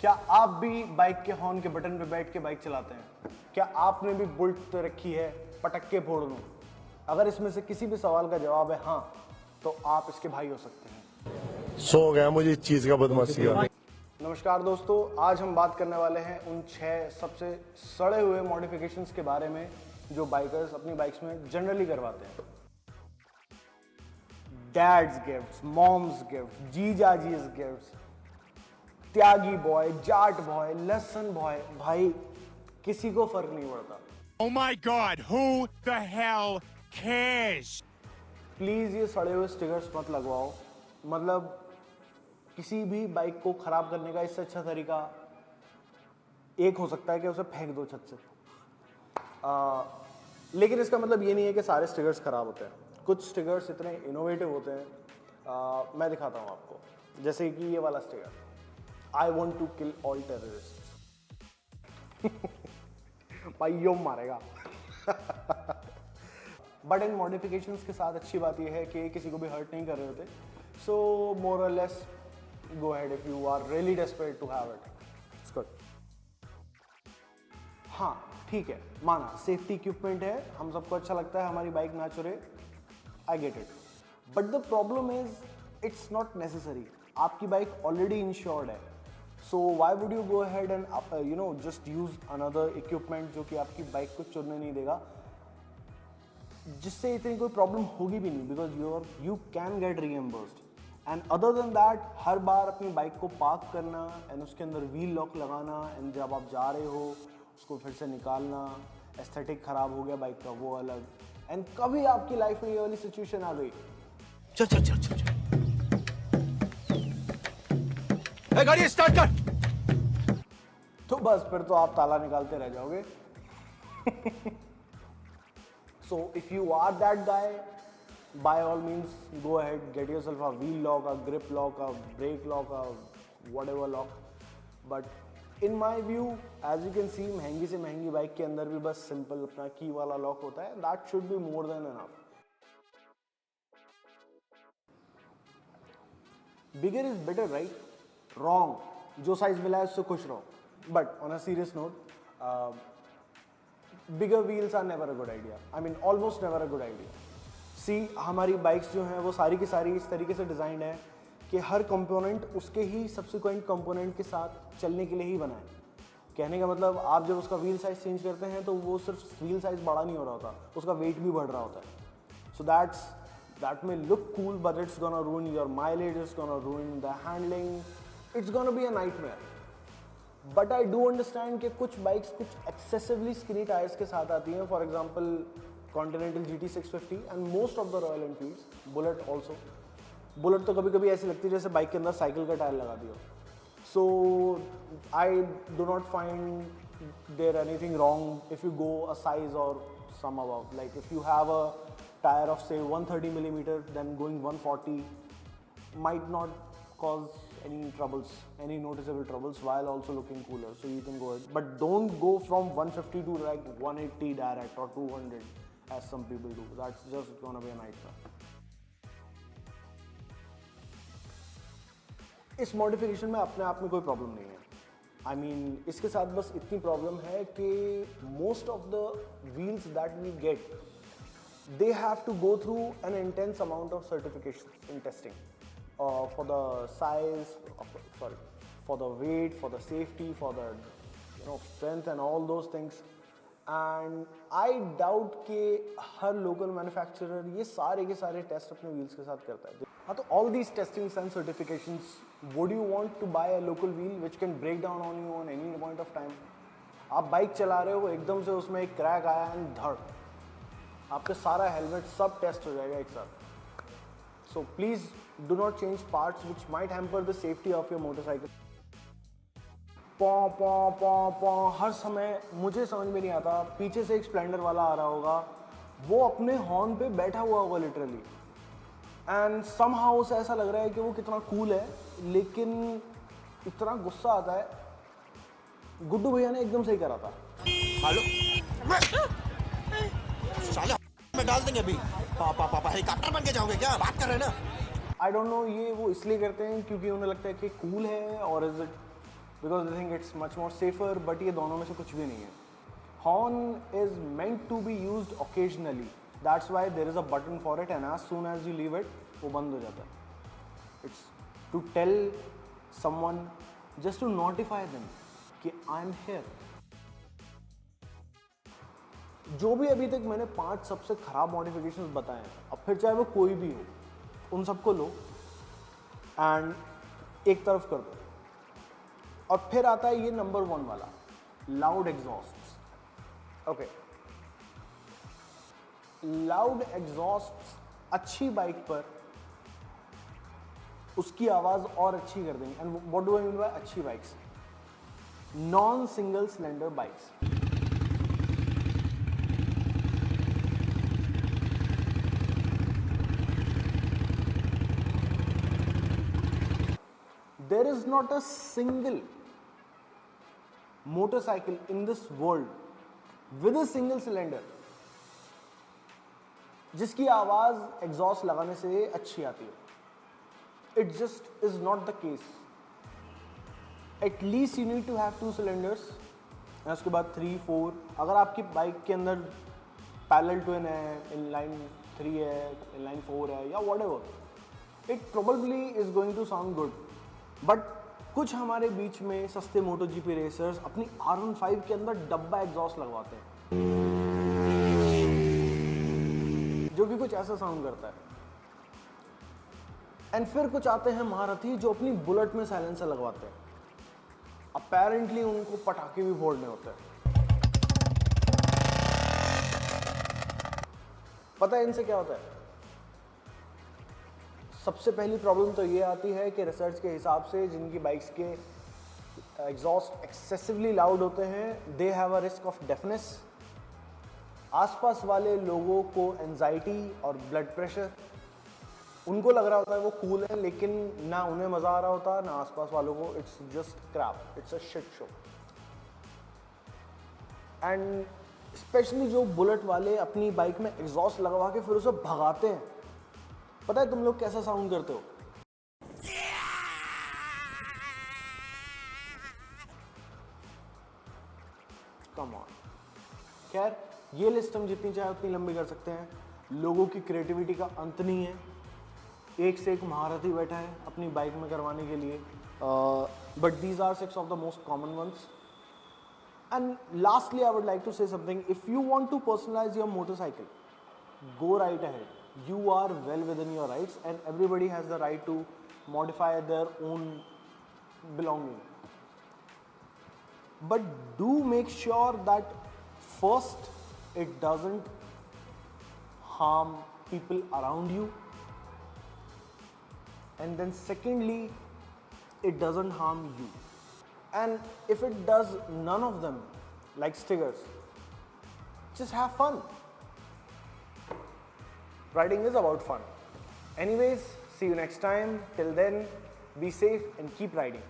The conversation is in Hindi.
क्या आप भी बाइक के हॉर्न के बटन पे बैठ के बाइक चलाते हैं? क्या आपने भी बुलेट रखी है पटक्के फोड़ दूं? अगर इसमें से किसी भी सवाल का जवाब है हाँ, तो आप इसके भाई हो सकते हैं। सो गया मुझे इस चीज का बदमाशी का। नमस्कार दोस्तों, आज हम बात करने वाले हैं उन 6 सबसे सड़े हुए मॉडिफिकेशंस के बारे में जो बाइकर्स अपनी बाइक्स में जनरली करवाते हैं। डैड्स गिफ्ट्स, मॉम्स गिफ्ट, जीजा जीज गिफ्ट्स, त्यागी बॉय, जाट बॉय, लसन बॉय, भाई किसी को फर्क नहीं पड़ता। Oh my God, who the hell cares? Please ये सड़े हुए स्टिकर्स मत लगवाओ। मतलब किसी भी बाइक को खराब करने का इससे अच्छा तरीका एक हो सकता है कि उसे फेंक दो छत से। लेकिन इसका मतलब ये नहीं है कि सारे स्टिकर्स खराब होते हैं। कुछ स्टिकर्स इतने इनोवेटिव होते हैं। मैं दिखाता हूँ आपको, जैसे कि ये वाला sticker, I want to kill all terrorist. भाई यो मारेगा। बट इन मॉडिफिकेशंस के साथ अच्छी बात यह है कि किसी को भी हर्ट नहीं कर रहे होते। सो मोर और less go ahead if you are really desperate to have it. It's good. हाँ ठीक है, माना सेफ्टी इक्विपमेंट है, हम सबको अच्छा लगता है हमारी बाइक ना चुरे, I get it, but the problem is it's not necessary. आपकी बाइक ऑलरेडी इंश्योर्ड है, so why would you go ahead and just use another equipment जो कि आपकी बाइक को चुरने नहीं देगा, जिससे इतनी कोई प्रॉब्लम होगी भी नहीं, because you can get reimbursed. And other than that, हर बार अपनी बाइक को पार्क करना एंड उसके अंदर व्हील लॉक लगाना एंड जब आप जा रहे हो उसको फिर से निकालना, एस्थेटिक खराब हो गया बाइक का वो अलग। एंड कभी आपकी लाइफ में ये वाली सिचुएशन आ गई, चल चल चल चल चल। ए, गाड़ी स्टार्ट कर। तो बस फिर तो आप ताला निकालते रह जाओगे। So if you are that guy, by all means go ahead, get yourself a wheel lock, a grip lock, a brake lock, a whatever lock. But in my view, as you can see, महंगी से महंगी बाइक के अंदर भी बस सिंपल अपना की वाला लॉक होता है, that should be more than enough. Bigger is better, right? Wrong. जो साइज मिला है उससे खुश रहो. But on a serious note, bigger wheels are never a good idea. I mean, almost never a good idea. सी हमारी बाइक्स जो हैं वो सारी की सारी इस तरीके से डिज़ाइन है कि हर कंपोनेंट उसके ही सब्सिक्वेंट कंपोनेंट के साथ चलने के लिए ही बना है। कहने का मतलब, आप जब उसका व्हील साइज चेंज करते हैं तो वो सिर्फ व्हील साइज बड़ा नहीं हो रहा होता, उसका वेट भी बढ़ रहा होता है। So that may look cool but it's gonna रूइन your mileage, it's gonna रूइन the handling, it's gonna be a nightmare. But I do understand कि कुछ बाइक्स कुछ एक्सेसिवली स्किनी टायर्स के साथ आती हैं। For example Continental GT 650 and most of the Royal Enfields, Bullet also. Bullet तो कभी कभी ऐसी लगती है जैसे बाइक के अंदर साइकिल का टायर लगा दिया। So I do not find there anything wrong if you go a size or some above. Like if you have a tire of say 130 millimeter, then going 140 might not cause any troubles, any noticeable troubles, while also looking cooler. So you can go ahead, but don't go from 150 to like 180 direct or 200. As some people do. That's just gonna be a nightmare. इस मॉडिफिकेशन में अपने आप में कोई प्रॉब्लम नहीं है। I mean, इसके साथ बस इतनी प्रॉब्लम है कि most of the wheels that we get, they have to go through an intense amount of certification in testing for the size, for the weight, for the safety, for the strength and all those things. And I doubt कि हर लोकल मैन्युफैक्चरर ये सारे के सारे टेस्ट अपने व्हील्स के साथ करता है। हाँ, तो all these testings and certifications, would you want to buy a local wheel which can break down on you on any point of time? आप बाइक चला रहे हो, एकदम से उसमें एक क्रैक आया एंड धड़, आपका सारा हेलमेट सब टेस्ट हो जाएगा एक साथ। So please do not change parts which might hamper the safety of your motorcycle. हर समय मुझे समझ में नहीं आता, पीछे से एक स्प्लेंडर वाला आ रहा होगा, वो अपने हॉर्न पे बैठा हुआ होगा लिटरली, एंड समहाउ उसे ऐसा लग रहा है कि वो कितना कूल है, लेकिन इतना गुस्सा आता है। गुड्डू भैया ने एकदम सही करा था। हेलो, साला में डाल देंगे अभी। पापा हेलीकॉप्टर बन के जाओगे क्या? बात कर रहे हैं ना। आई डोंट नो, ये वो इसलिए करते हैं क्योंकि उन्हें लगता है कि कूल है, और is it because they think it's much more safer, but ये दोनों में से कुछ भी नहीं है. Horn is meant to be used occasionally, that's why there is a button for it, and as soon as you leave it वो बंद हो जाता है. It's to tell someone, just to notify them कि आई एम हियर. जो भी अभी तक मैंने 5 सबसे खराब मॉडिफिकेशंस बताए हैं, अब फिर चाहे वो कोई भी हो, उन सबको लो एंड एक तरफ कर दो. और फिर आता है ये नंबर 1 वाला, loud exhaust. Okay, loud exhaust अच्छी बाइक पर उसकी आवाज और अच्छी कर देंगे. And what do I mean by अच्छी bikes? Non single cylinder bikes. There is not a single motorcycle in this world with a single cylinder जिसकी आवाज एग्जॉस्ट लगाने से अच्छी आती है. It just is not the case. At least you need to have 2 cylinders. और उसके बाद 3, 4. अगर आपकी बाइक के अंदर पैरेलल ट्विन है, इनलाइन 3 है, इनलाइन 4 है, या whatever, it probably is going to sound good. But कुछ हमारे बीच में सस्ते मोटो जीपी रेसर्स अपनी R15 के अंदर डब्बा एग्जॉस्ट लगवाते हैं जो कि कुछ ऐसा साउंड करता है. एंड फिर कुछ आते हैं महारथी जो अपनी बुलेट में साइलेंसर लगवाते हैं. अपेरेंटली उनको पटाखे भी फोड़ने होते हैं. पता है इनसे क्या होता है? सबसे पहली प्रॉब्लम तो ये आती है कि रिसर्च के हिसाब से जिनकी बाइक्स के एग्जॉस्ट एक्सेसिवली लाउड होते हैं, they have a risk of deafness. आसपास वाले लोगों को एंजाइटी और ब्लड प्रेशर, उनको लग रहा होता है वो कूल है, लेकिन ना उन्हें मज़ा आ रहा होता ना आसपास वालों को. It's just crap, it's a shit show. And specially जो बुलेट वाले अपनी बाइक में एग्जॉस्ट लगवा के फिर उसे भगाते हैं. पता है तुम लोग कैसा साउंड करते हो? Come on. खैर, ये लिस्ट हम जितनी चाहे उतनी लंबी कर सकते हैं. लोगों की क्रिएटिविटी का अंत नहीं है. एक से एक महारथी बैठा है अपनी बाइक में करवाने के लिए. But these are 6 of the most common ones. And lastly I would like to say something. If you want to personalise your motorcycle, go right ahead. You are well within your rights, and everybody has the right to modify their own belonging. But do make sure that first it doesn't harm people around you, and then secondly it doesn't harm you. And if it does none of them, like stickers, just have fun. Riding is about fun. Anyways, see you next time. Till then, be safe and keep riding.